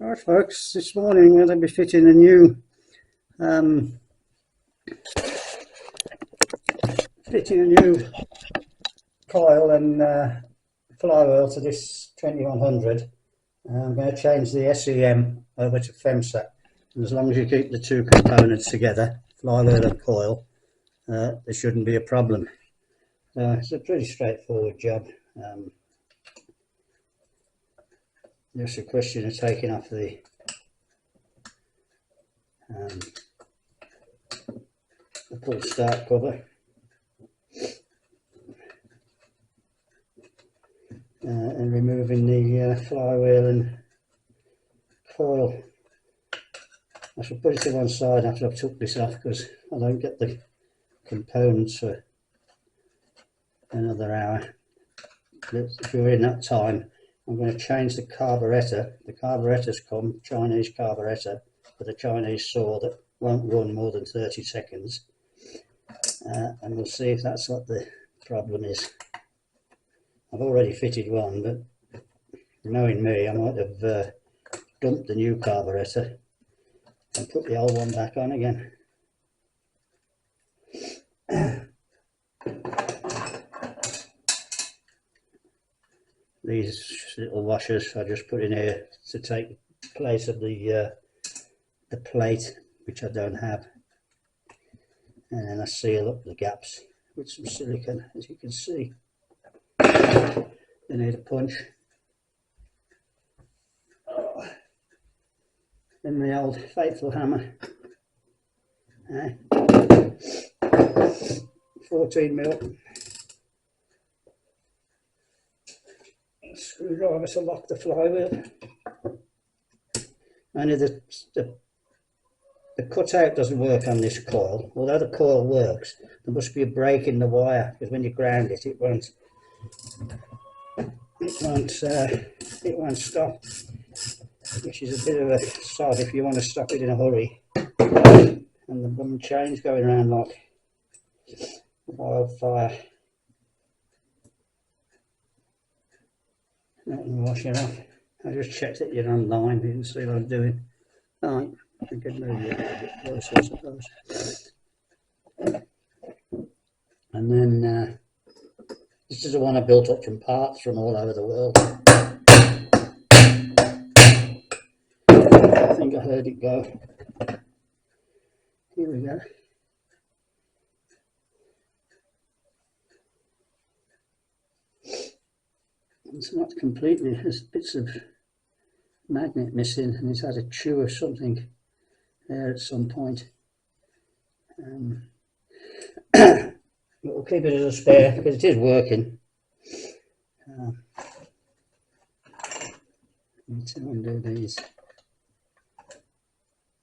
Right folks, this morning we're going to be fitting a new coil and flywheel to this 2100. I'm going to change the SEM over to Femsa, and as long as you keep the two components together, flywheel and coil, there shouldn't be a problem. It's a pretty straightforward job. Just a question of taking off the pull start cover and removing the flywheel and coil. I shall put it to one side after I've took this off because I don't get the components for another hour. But during that time I'm going to change the carburettor. The carburettor's come, Chinese carburettor, with a Chinese saw that won't run more than 30 seconds. And we'll see if that's what the problem is. I've already fitted one, but knowing me, I might have dumped the new carburettor and put the old one back on again. These little washers I just put in here to take place of the plate, which I don't have, and then I seal up the gaps with some silicone, as you can see. They need a punch. Then the old faithful hammer, 14mm screwdriver to lock the flywheel. Only the cutout doesn't work on this coil. Although the coil works, there must be a break in the wire, because when you ground it, it won't stop, which is a bit of a sod if you want to stop it in a hurry. And the bum chain's going around like wildfire. Let me wash it off. I just checked that you're online, you can see what I'm doing. Right, I could move you a bit closer, I suppose. And then this is the one I built up from parts from all over the world. I think I heard it go. Here we go. It's not completely, there's bits of magnet missing, and it's had a chew of something there at some point. But we'll keep it as a spare because it is working. Need to undo these.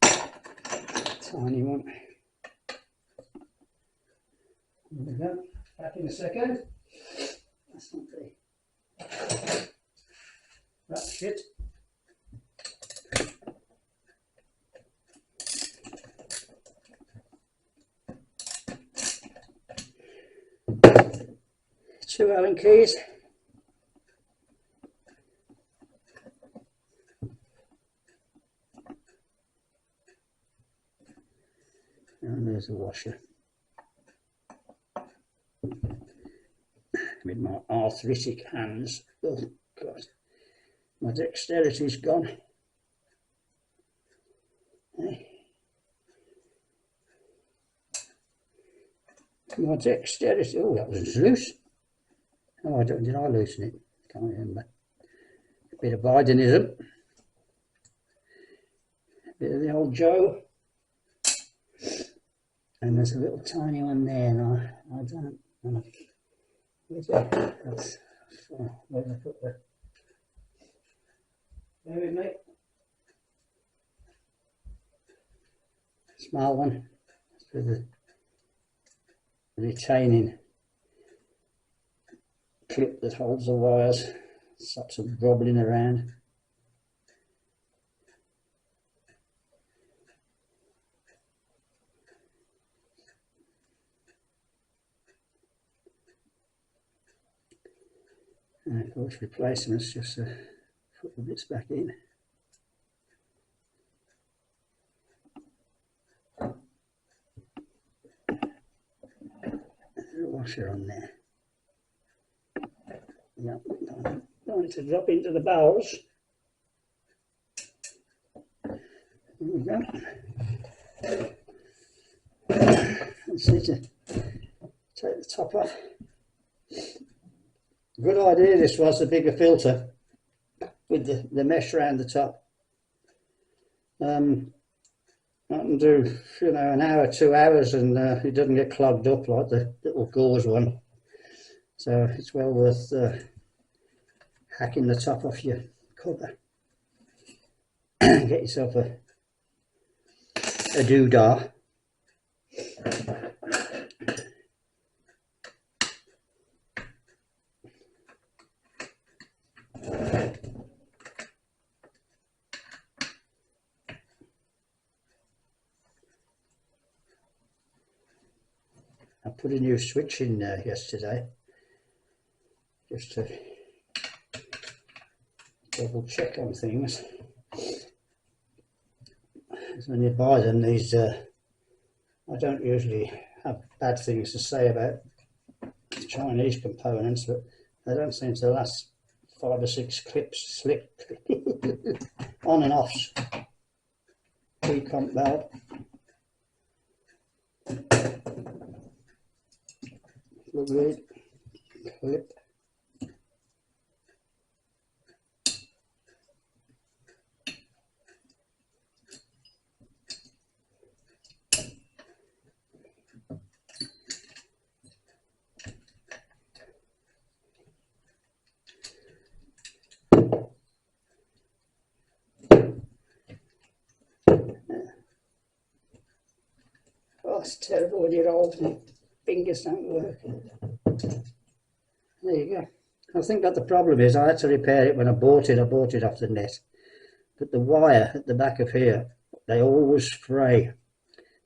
Tiny one. There we go. Back in a second. That's not the that shit. Two Allen keys. And there's the washer. With my arthritic hands, oh God, my dexterity's gone. My dexterity, oh, that was loose. Oh, did I loosen it? Can't remember. A bit of Bidenism. A bit of the old Joe. And there's a little tiny one there, and I don't know. Where's that? That's, where did I put that? There with me. Small one. For the retaining clip that holds the wires. Stops them wobbling around. And of course replacements just to put the bits back in. washer on there. Yeah, going to drop into the bowls. There we go. Let's need to take the top off. Good idea this was, the bigger filter with the mesh around the top. I can do, you know, an hour, 2 hours, and it doesn't get clogged up like the little gauze one. So it's well worth hacking the top off your cover. Get yourself a doodah. I put a new switch in yesterday, just to double check on things. When you buy them, these I don't usually have bad things to say about Chinese components, but they don't seem to last 5 or 6 clips, slip on and offs. Pre-comp belt. Lovely clip. Oh, it's terrible when you're old and fingers don't work. There you go. I think that the problem is I had to repair it when I bought it. I bought it off the net, but the wire at the back of here, they always fray.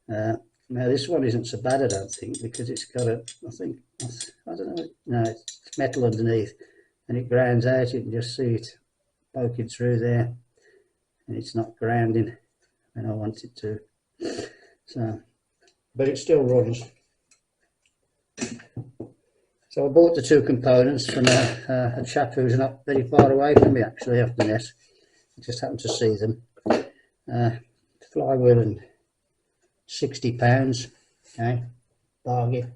Now this one isn't so bad, I don't think, because it's got a, I don't know, no, it's metal underneath, and it grounds out. You can just see it poking through there, and it's not grounding when I want it to. So, but it still runs. So I bought the 2 components from a chap who's not very far away from me, actually, off the net. I just happened to see them. Flywheel and £60, okay, bargain.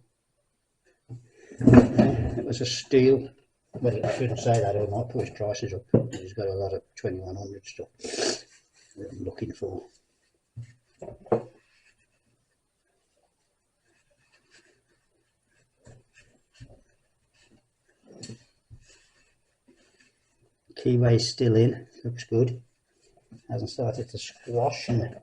It was a Stihl. Well, I shouldn't say that, I might put his prices up. He's got a lot of 2100 stuff that I'm looking for. Keyway's still in, looks good. Hasn't started to squash. And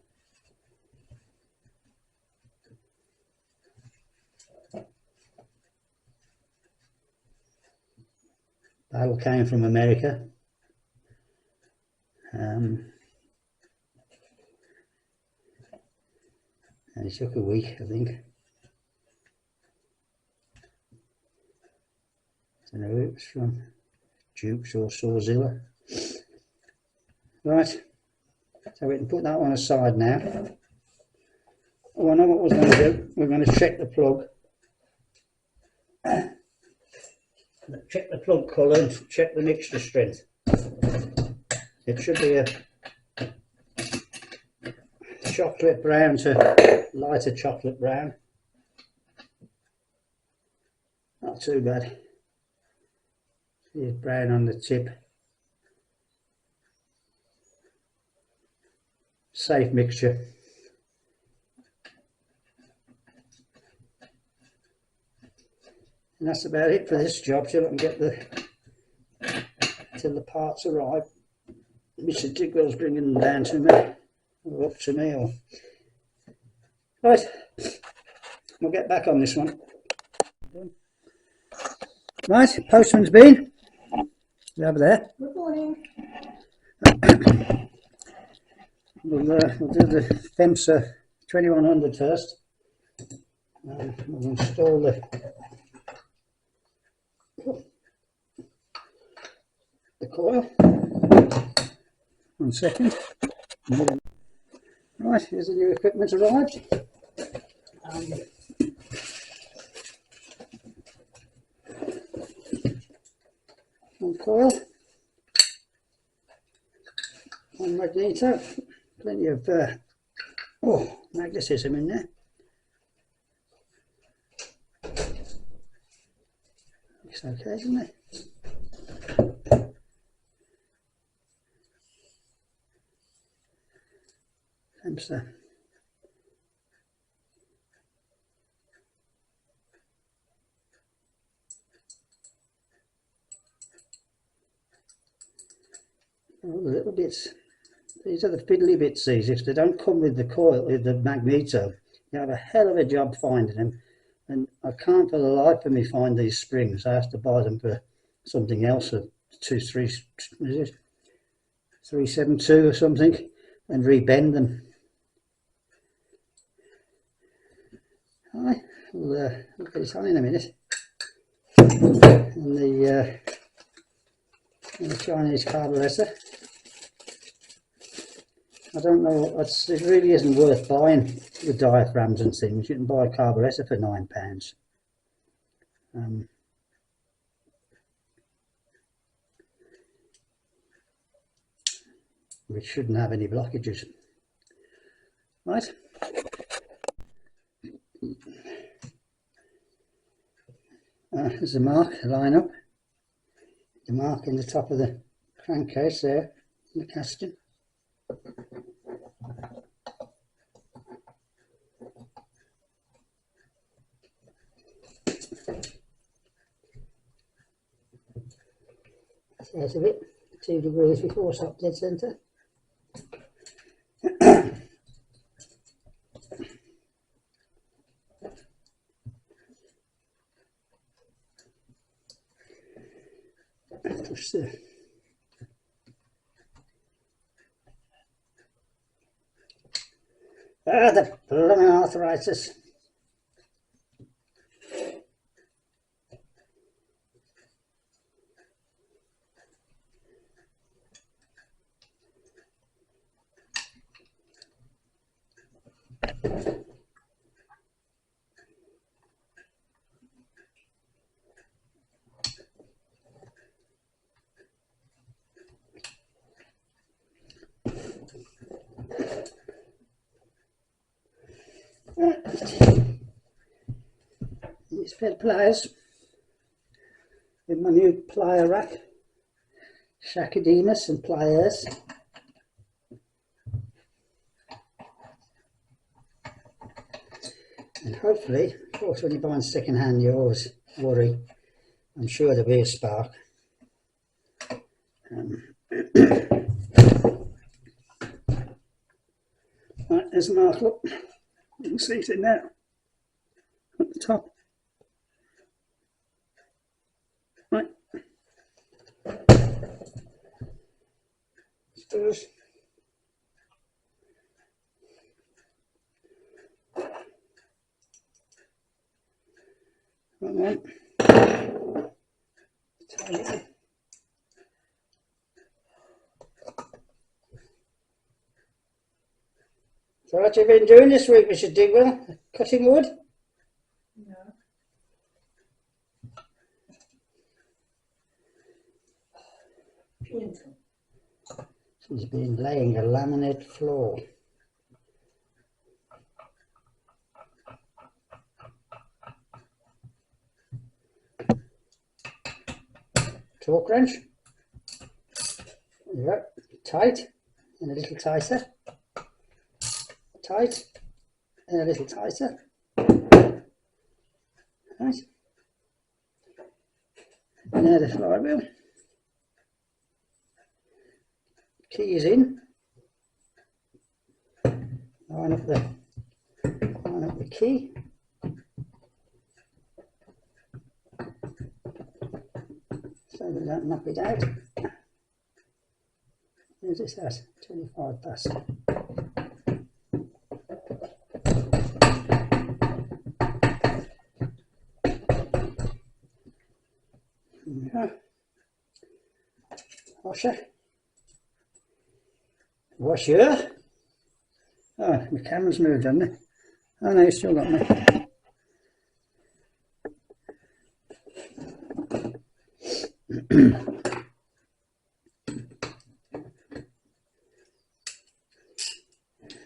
battle came from America. And it took a week, I think. I don't know who it was from. Dukes or Sawzilla. Right, so we can put that one aside now. Oh, I know what we're going to do. We're going to check the plug. Check the plug colour and check the mixture strength. It should be a chocolate brown to lighter chocolate brown. Not too bad. See brown on the tip. Safe mixture. And that's about it for this job till I can get till the parts arrive. Mrs Digwells bringing them down to me, or up to me, or right. We'll get back on this one. Right, postman's been. Over there. Good morning. We'll do the Femsa 2100 first. We'll install the coil. 1 second. Right, here's the new equipment arrived. coil, one magneto, plenty of magnetism in there. Looks okay, doesn't it? Femsa. All the little bits. These are the fiddly bits, these. If they don't come with the coil, with the magneto, you have a hell of a job finding them. And I can't for the life of me find these springs. I have to buy them for something else, a 372 or something, and rebend them. Alright, we'll look at this on in a minute. And the Chinese carburetor. I don't know, it really isn't worth buying the diaphragms and things. You can buy a carburetor for £9. Which shouldn't have any blockages. Right. There's a mark, a line up. The mark in the top of the crankcase there, in the casting. There's a bit, 2 degrees before stop dead centre. Push the the blooming arthritis. These pair of pliers with my new plier rack, Shakademus and pliers. And hopefully, of course, when you're buying second hand, you always worry. I'm sure there'll be a spark. Right, there's a mark, look. You can see it in there at the top. Right. Spurs. One on. Tight. So what have you been doing this week, Mrs Digwell? Cutting wood? No. Painting. She's been laying a laminate floor. Torque wrench. There you go. Tight and a little tighter. Tight and a little tighter. Right. And now the flywheel. Key is in. Line up the key. So we don't knock it out. Where's this at? 25 past. Washer. Washer. Oh, my camera's moved, hasn't it? Oh no, you still got me.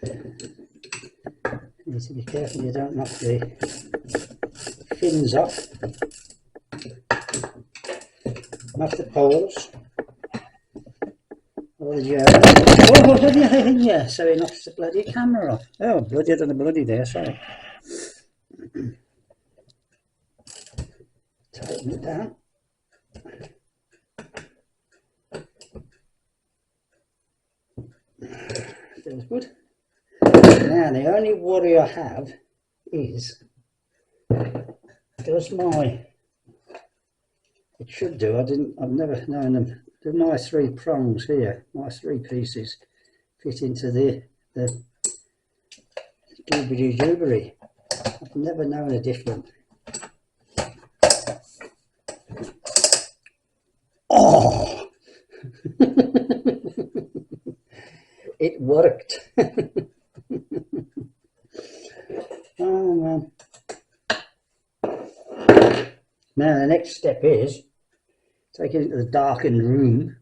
You need to be careful you don't knock the fins off. Knock the poles. Or the yeah, so he knocks the bloody camera off. Oh, bloody, I done a bloody there, sorry. Tighten it down. Feels good. Now the only worry I have is, does my, it should do, I've never known them, do my 3 prongs here, my 3 pieces fit into the doobly-doobly? I've never known a different. Oh! It worked. Oh man. Now the next step is take it into the darkened room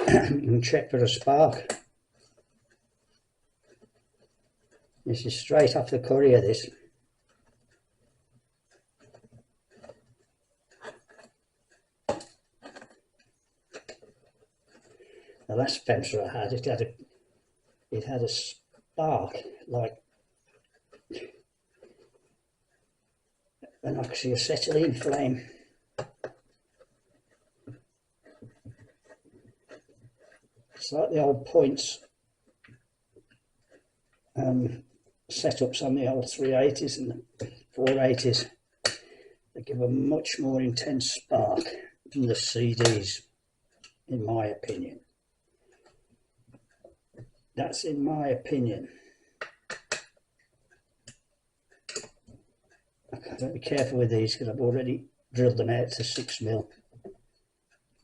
and check for a spark. This is straight off the courier, this. The last Femsa I had, it had a spark like an oxyacetylene flame. It's like the old points setups on the old 380s and the 480s. They give a much more intense spark than the CDs, in my opinion. That's in my opinion. I've got to be careful with these because I've already drilled them out to 6mm.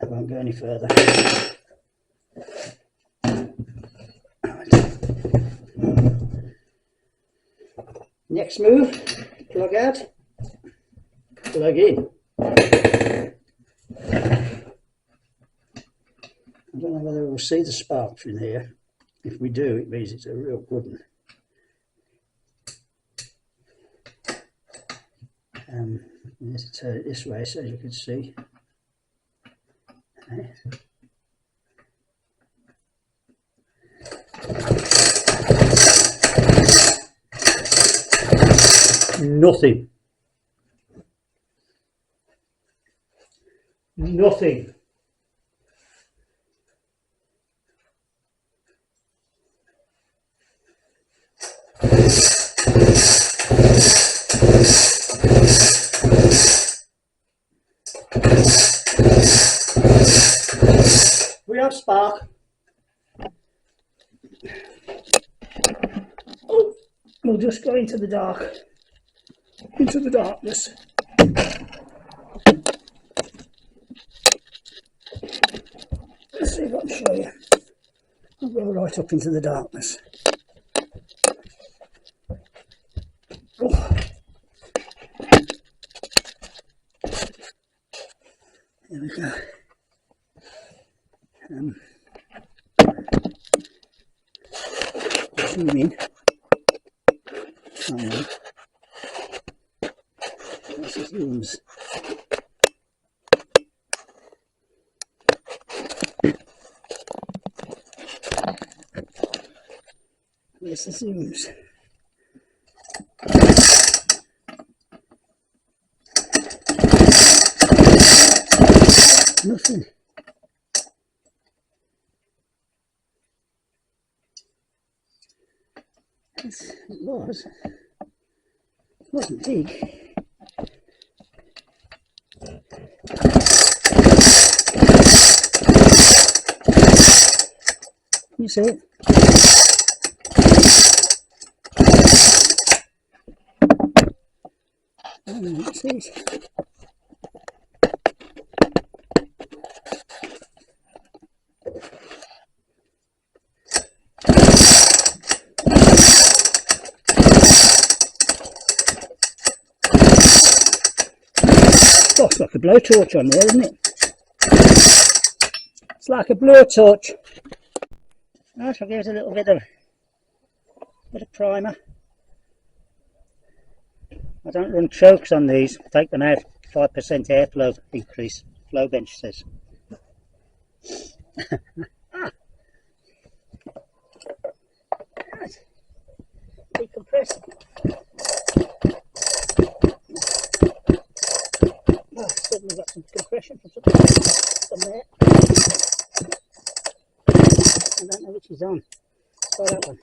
I won't go any further. Next move, plug out, plug in. I don't know whether we'll see the sparks in here. If we do, it means it's a real good one. Let's turn it this way so you can see. Okay. Nothing. Nothing. We have spark. Oh, we'll just go into the dark, into the darkness. Let's see if I can show you. I'll go right up into the darkness. Oh. There we go. Zoom in. Hang on. That's the zooms. There's the zooms. Nothing. It wasn't big. You see it? I don't see it. Oh, it's like a blowtorch on there, isn't it? It's like a blowtorch. Right, I'll give it a little bit of primer. I don't run chokes on these, take them out, 5% airflow increase, flow bench says. Right. Decompress. Oh, suddenly got some compression from there. I don't know which is on. Try that one.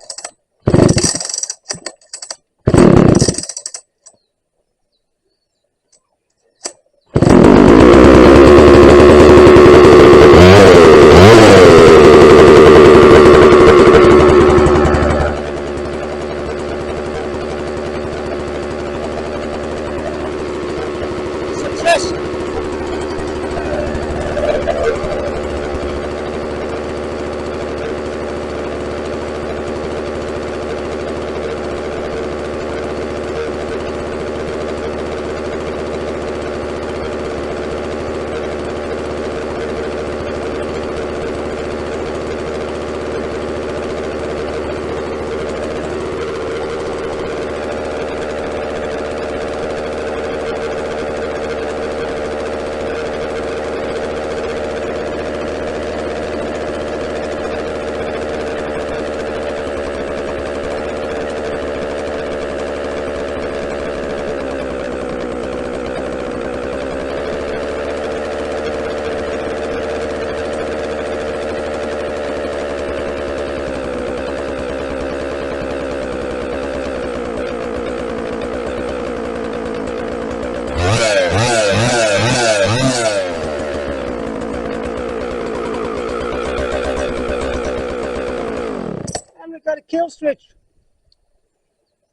Got a kill switch.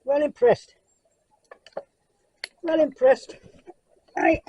Well impressed. Well impressed. Right.